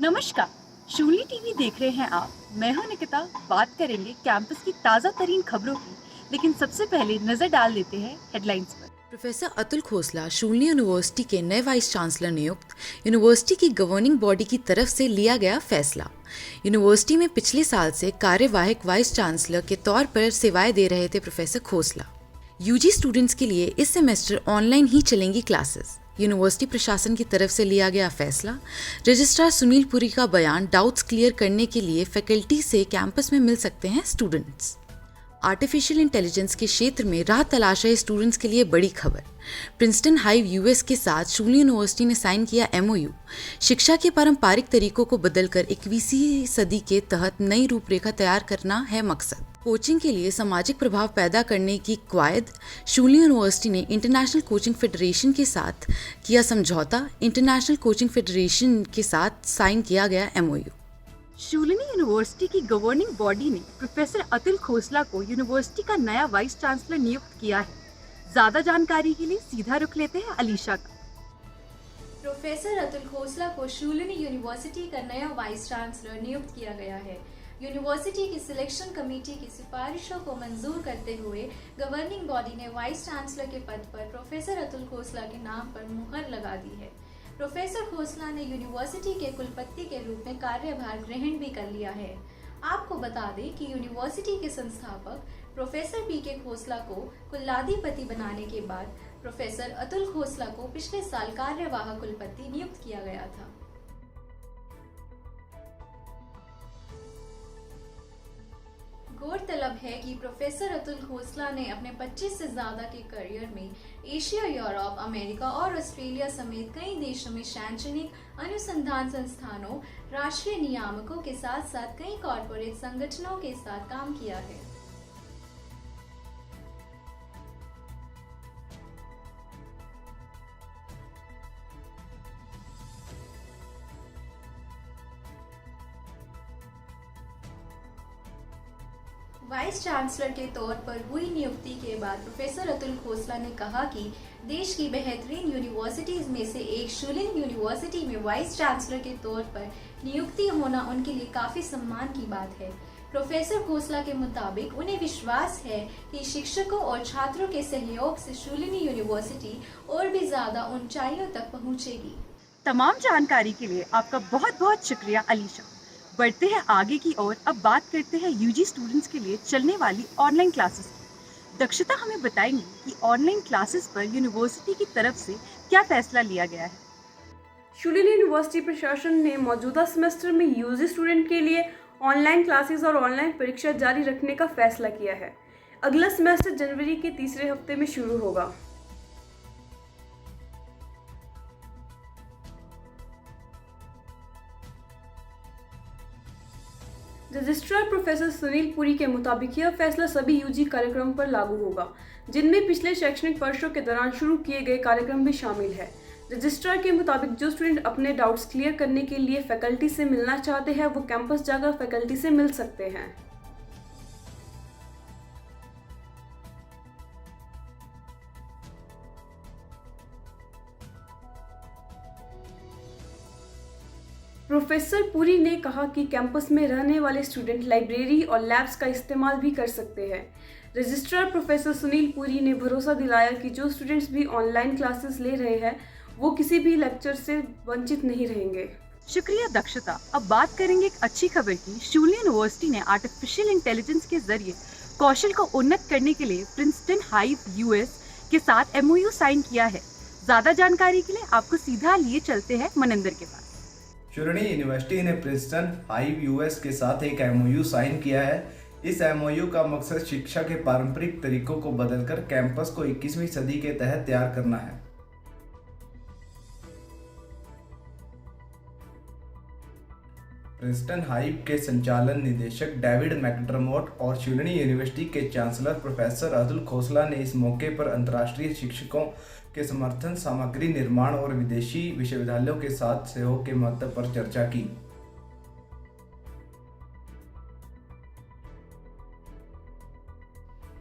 नमस्कार। शूली टीवी देख रहे हैं आप। मैं हूं निकिता। बात करेंगे कैंपस की ताज़ा तरीन खबरों की, लेकिन सबसे पहले नजर डाल लेते हैं हेडलाइंस पर। प्रोफेसर अतुल खोसला शूलिनी यूनिवर्सिटी के नए वाइस चांसलर नियुक्त। यूनिवर्सिटी की गवर्निंग बॉडी की तरफ से लिया गया फैसला। यूनिवर्सिटी में पिछले साल से कार्यवाहक वाइस चांसलर के तौर पर सेवाएं दे रहे थे प्रोफेसर खोसला। यूजी स्टूडेंट्स के लिए इस सेमेस्टर ऑनलाइन ही चलेंगी क्लासेस। यूनिवर्सिटी प्रशासन की तरफ से लिया गया फैसला। रजिस्ट्रार सुनील पुरी का बयान, डाउट्स क्लियर करने के लिए फैकल्टी से कैंपस में मिल सकते हैं स्टूडेंट्स। आर्टिफिशियल इंटेलिजेंस के क्षेत्र में राह तलाश रहे स्टूडेंट्स के लिए बड़ी खबर। प्रिंसटन हाइव यूएस के साथ शूलिनी यूनिवर्सिटी ने साइन किया एमओयू। शिक्षा के पारंपरिक तरीकों को बदलकर 21वीं सदी के तहत नई रूपरेखा तैयार करना है मकसद। कोचिंग के लिए सामाजिक प्रभाव पैदा करने की कवायद। शूलिनी यूनिवर्सिटी ने इंटरनेशनल कोचिंग फेडरेशन के साथ किया समझौता। इंटरनेशनल कोचिंग फेडरेशन के साथ साइन किया गया एमओयू। शूलिनी यूनिवर्सिटी की गवर्निंग बॉडी ने प्रोफेसर अतुल खोसला को यूनिवर्सिटी का नया वाइस चांसलर नियुक्त किया है। ज्यादा जानकारी के लिए सीधा रुख लेते हैं अलीशा का। प्रोफेसर अतुल खोसला को शूलिनी यूनिवर्सिटी का नया वाइस चांसलर नियुक्त किया गया है। यूनिवर्सिटी की सिलेक्शन कमेटी की सिफारिशों को मंजूर करते हुए गवर्निंग बॉडी ने वाइस चांसलर के पद पर प्रोफेसर अतुल खोसला के नाम पर मुहर लगा दी है। प्रोफेसर खोसला ने यूनिवर्सिटी के कुलपति के रूप में कार्यभार ग्रहण भी कर लिया है। आपको बता दें कि यूनिवर्सिटी के संस्थापक प्रोफेसर पीके खोसला को कुलाधिपति बनाने के बाद प्रोफेसर अतुल खोसला को पिछले साल कार्यवाहक कुलपति नियुक्त किया गया था। गौरतलब है कि प्रोफेसर अतुल खोसला ने अपने 25 से ज्यादा के करियर में एशिया, यूरोप, अमेरिका और ऑस्ट्रेलिया समेत कई देशों में शैक्षणिक अनुसंधान संस्थानों, राष्ट्रीय नियामकों के साथ साथ कई कॉरपोरेट संगठनों के साथ काम किया है। वाइस चांसलर के तौर पर हुई नियुक्ति के बाद प्रोफेसर अतुल खोसला ने कहा कि देश की बेहतरीन यूनिवर्सिटीज में से एक शूलिनी यूनिवर्सिटी में वाइस चांसलर के तौर पर नियुक्ति होना उनके लिए काफी सम्मान की बात है। प्रोफेसर खोसला के मुताबिक उन्हें विश्वास है कि शिक्षकों और छात्रों के सहयोग से शूलिनी यूनिवर्सिटी और भी ज्यादा ऊंचाइयों तक पहुंचेगी। तमाम जानकारी के लिए आपका बहुत बहुत शुक्रिया अलीशा। बढ़ते हैं आगे की ओर। अब बात करते हैं यूजी स्टूडेंट्स के लिए चलने वाली ऑनलाइन क्लासेस की। दक्षता हमें बताएंगी कि ऑनलाइन क्लासेस पर यूनिवर्सिटी की तरफ से क्या फैसला लिया गया है। शूलिनी यूनिवर्सिटी प्रशासन ने मौजूदा सेमेस्टर में यूजी स्टूडेंट के लिए ऑनलाइन क्लासेस और ऑनलाइन परीक्षा जारी रखने का फैसला किया है। अगला सेमेस्टर जनवरी के तीसरे हफ्ते में शुरू होगा। रजिस्ट्रार प्रोफेसर सुनील पुरी के मुताबिक यह फैसला सभी यूजी कार्यक्रम पर लागू होगा, जिनमें पिछले शैक्षणिक वर्षों के दौरान शुरू किए गए कार्यक्रम भी शामिल है। रजिस्ट्रार के मुताबिक जो स्टूडेंट अपने डाउट्स क्लियर करने के लिए फैकल्टी से मिलना चाहते हैं वो कैंपस जाकर फैकल्टी से मिल सकते हैं। प्रोफेसर पुरी ने कहा कि कैंपस में रहने वाले स्टूडेंट लाइब्रेरी और लैब्स का इस्तेमाल भी कर सकते हैं। रजिस्ट्रार प्रोफेसर सुनील पुरी ने भरोसा दिलाया कि जो स्टूडेंट्स भी ऑनलाइन क्लासेस ले रहे हैं वो किसी भी लेक्चर से वंचित नहीं रहेंगे। शुक्रिया दक्षता। अब बात करेंगे एक अच्छी खबर की। शूलिनी यूनिवर्सिटी ने आर्टिफिशियल इंटेलिजेंस के जरिए कौशल को उन्नत करने के लिए प्रिंसटन हाइव यूएस के साथ एमओयू साइन किया है। ज्यादा जानकारी के लिए आपको सीधा लिए चलते हैं मनिंदर के पास। शूलिनी यूनिवर्सिटी ने प्रिंसटन हाइव यूएस के साथ एक एमओयू साइन किया है। इस एमओयू का मकसद शिक्षा के पारंपरिक तरीकों को बदलकर कैंपस को 21वीं सदी के तहत तैयार करना है। प्रिंसटन हाइव के संचालन निदेशक डेविड मैकडरमोट और शूलिनी यूनिवर्सिटी के चांसलर प्रोफेसर अतुल खोसला ने इस मौके पर अंतर्राष्ट्रीय शिक्षकों के समर्थन, सामग्री निर्माण और विदेशी विश्वविद्यालयों के साथ सहयोग के महत्व पर चर्चा की।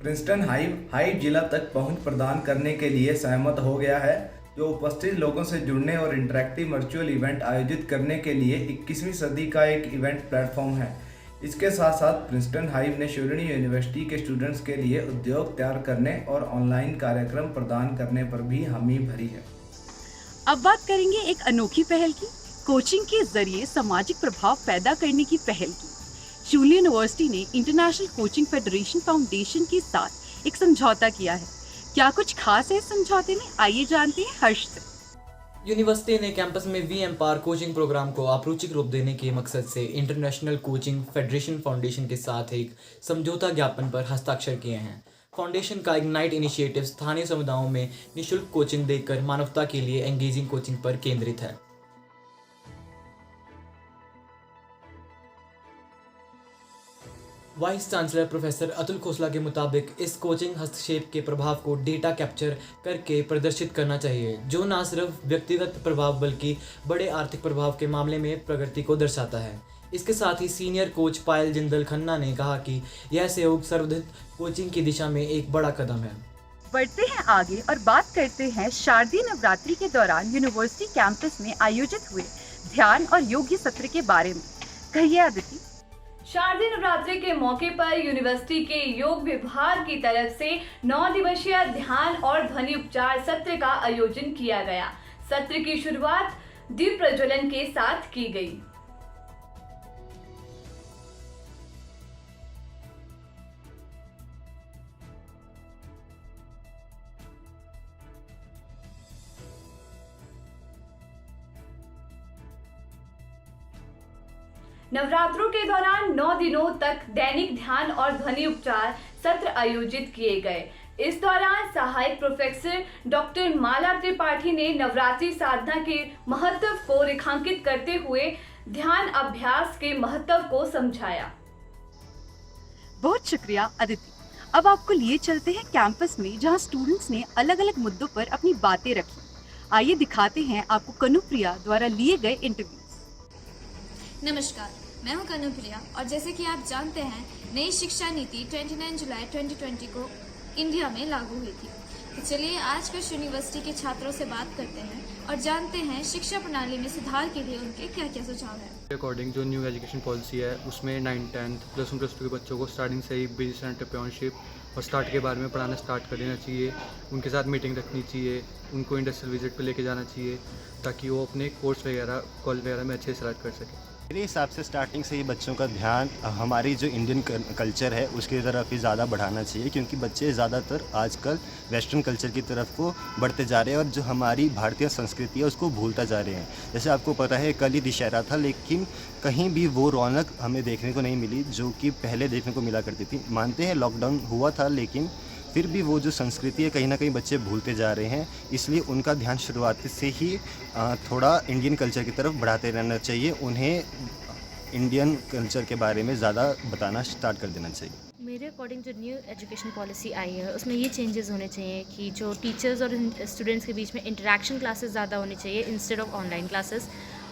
प्रिंसटन हाइव जिला तक पहुंच प्रदान करने के लिए सहमत हो गया है। जो उपस्थित लोगों से जुड़ने और इंटरैक्टिव वर्चुअल इवेंट आयोजित करने के लिए 21वीं सदी का एक इवेंट प्लेटफॉर्म है। इसके साथ साथ प्रिंसटन हाइव ने शूलिनी यूनिवर्सिटी के स्टूडेंट्स के लिए उद्योग तैयार करने और ऑनलाइन कार्यक्रम प्रदान करने पर भी हामी भरी है। अब बात करेंगे एक अनोखी पहल की, कोचिंग के जरिए सामाजिक प्रभाव पैदा करने की पहल की। शूलिनी यूनिवर्सिटी ने इंटरनेशनल कोचिंग फेडरेशन फाउंडेशन के साथ एक समझौता किया है। क्या कुछ खास है इस समझौते में, आइए जानते हैं हर्ष से। यूनिवर्सिटी ने कैंपस में वी एम्पावर कोचिंग प्रोग्राम को आपरूचिक रूप देने के मकसद से इंटरनेशनल कोचिंग फेडरेशन फाउंडेशन के साथ एक समझौता ज्ञापन पर हस्ताक्षर किए हैं। फाउंडेशन का इग्नाइट इनिशिएटिव स्थानीय समुदायों में निःशुल्क कोचिंग देकर मानवता के लिए एंगेजिंग कोचिंग पर केंद्रित है। Vice chancellor professor Atul Khosla के मुताबिक इस कोचिंग हस्तक्षेप के प्रभाव को डेटा कैप्चर करके प्रदर्शित करना चाहिए, जो न सिर्फ व्यक्तिगत प्रभाव बल्कि बड़े आर्थिक प्रभाव के मामले में प्रगति को दर्शाता है। इसके साथ ही सीनियर कोच पायल जिंदल खन्ना ने कहा कि यह सहयोग सर्वोदय कोचिंग की दिशा में एक बड़ा कदम है। बढ़ते हैं आगे और बात करते हैं शारदीय नवरात्रि के दौरान यूनिवर्सिटी कैंपस में आयोजित हुए ध्यान और योग्य सत्र के बारे में। कहिए अदिति। शारदीय नवरात्रि के मौके पर यूनिवर्सिटी के योग विभाग की तरफ से 9 दिवसीय ध्यान और ध्वनि उपचार सत्र का आयोजन किया गया। सत्र की शुरुआत दीप प्रज्वलन के साथ की गई। नवरात्रों के दौरान 9 दिनों तक दैनिक ध्यान और ध्वनि उपचार सत्र आयोजित किए गए। इस दौरान सहायक प्रोफेसर डॉक्टर माला त्रिपाठी ने नवरात्रि साधना के महत्व को रेखांकित करते हुए ध्यान अभ्यास के महत्व को समझाया। बहुत शुक्रिया अदिति। अब आपको लिए चलते हैं कैंपस में, जहां स्टूडेंट्स ने अलग अलग मुद्दों पर अपनी बातें रखी। आइए दिखाते हैं आपको कनुप्रिया द्वारा लिए गए इंटरव्यू। नमस्कार, मैं हूं कनुप्रिया और जैसे कि आप जानते हैं, नई शिक्षा नीति 29 जुलाई 2020 को इंडिया में लागू हुई थी। तो चलिए आज कुछ यूनिवर्सिटी के छात्रों से बात करते हैं और जानते हैं शिक्षा प्रणाली में सुधार के लिए उनके क्या क्या सुझाव हैं। अकॉर्डिंग जो न्यू एजुकेशन पॉलिसी है उसमें 9th 10th +1 +2 के बच्चों को स्टार्टिंग से ही बिजनेस एंटरप्रेन्योरशिप और स्टार्ट के बारे में पढ़ाना स्टार्ट कर देना चाहिए। उनके साथ मीटिंग रखनी चाहिए, उनको इंडस्ट्रियल विजिट पे लेके जाना चाहिए ताकि वो अपने कोर्स वगैरह कॉलेज वगैरह में अच्छे से सिलेक्ट कर सकें। मेरे हिसाब से स्टार्टिंग से ही बच्चों का ध्यान हमारी जो इंडियन कल्चर है उसकी तरफ ही ज़्यादा बढ़ाना चाहिए, क्योंकि बच्चे ज़्यादातर आजकल वेस्टर्न कल्चर की तरफ को बढ़ते जा रहे हैं और जो हमारी भारतीय संस्कृति है उसको भूलता जा रहे हैं। जैसे आपको पता है कल ही दशहरा था, लेकिन कहीं भी वो रौनक हमें देखने को नहीं मिली जो कि पहले देखने को मिला करती थी। मानते हैं लॉकडाउन हुआ था, लेकिन फिर भी वो जो संस्कृति है कहीं ना कहीं बच्चे भूलते जा रहे हैं। इसलिए उनका ध्यान शुरुआत से ही थोड़ा इंडियन कल्चर की तरफ बढ़ाते रहना चाहिए। उन्हें इंडियन कल्चर के बारे में ज़्यादा बताना स्टार्ट कर देना चाहिए। मेरे अकॉर्डिंग जो न्यू एजुकेशन पॉलिसी आई है उसमें ये चेंजेस होने चाहिए कि जो टीचर्स और स्टूडेंट्स के बीच में इंटरेक्शन क्लासेस ज़्यादा होनी चाहिए इंस्टेड ऑफ ऑनलाइन क्लासेस,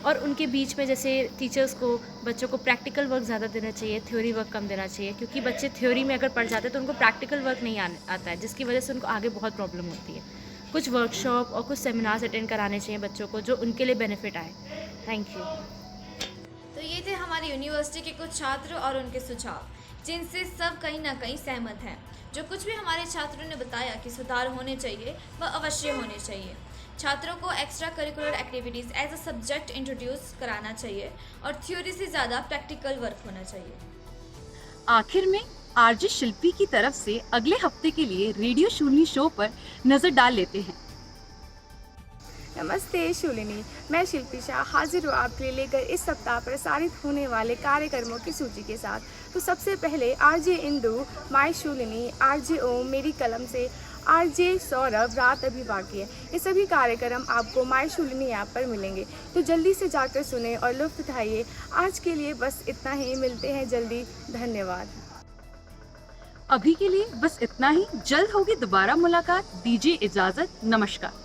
और उनके बीच में जैसे टीचर्स को बच्चों को प्रैक्टिकल वर्क ज़्यादा देना चाहिए, थ्योरी वर्क कम देना चाहिए, क्योंकि बच्चे थ्योरी में अगर पढ़ जाते हैं तो उनको प्रैक्टिकल वर्क नहीं आता है, जिसकी वजह से उनको आगे बहुत प्रॉब्लम होती है। कुछ वर्कशॉप और कुछ सेमिनार्स अटेंड कराने चाहिए बच्चों को जो उनके लिए बेनिफिट आए। Thank you. तो ये थे हमारी यूनिवर्सिटी के कुछ छात्र और उनके सुझाव, जिनसे सब कहीं ना कहीं सहमत हैं। जो कुछ भी हमारे छात्रों ने बताया कि सुधार होने चाहिए वह अवश्य होने चाहिए। छात्रों को extracurricular activities as a subject introduce कराना चाहिए और थ्योरी से ज़्यादा प्रैक्टिकल वर्क होना चाहिए। आखिर में आरजे शिल्पी की तरफ से अगले हफ्ते के लिए रेडियो शूलिनी शो पर नजर डाल लेते हैं। नमस्ते शूलिनी, मैं शिल्पी शाह हाजिर हूँ आपके लिए लेकर इस सप्ताह प्रसारित होने वाले कार्यक्रमों की सूची के साथ। तो सबसे पहले RJ Indu, my Shoolini, RJ Om, मेरी कलम से, आरजे सौरभ, रात अभी बाकी है। ये सभी कार्यक्रम आपको माय शूलिनी ऐप पर मिलेंगे, तो जल्दी से जाकर सुने और लुत्फ उठाइए। आज के लिए बस इतना ही, मिलते हैं जल्दी, धन्यवाद। अभी के लिए बस इतना ही, जल्द होगी दोबारा मुलाकात। दीजिए इजाजत, नमस्कार।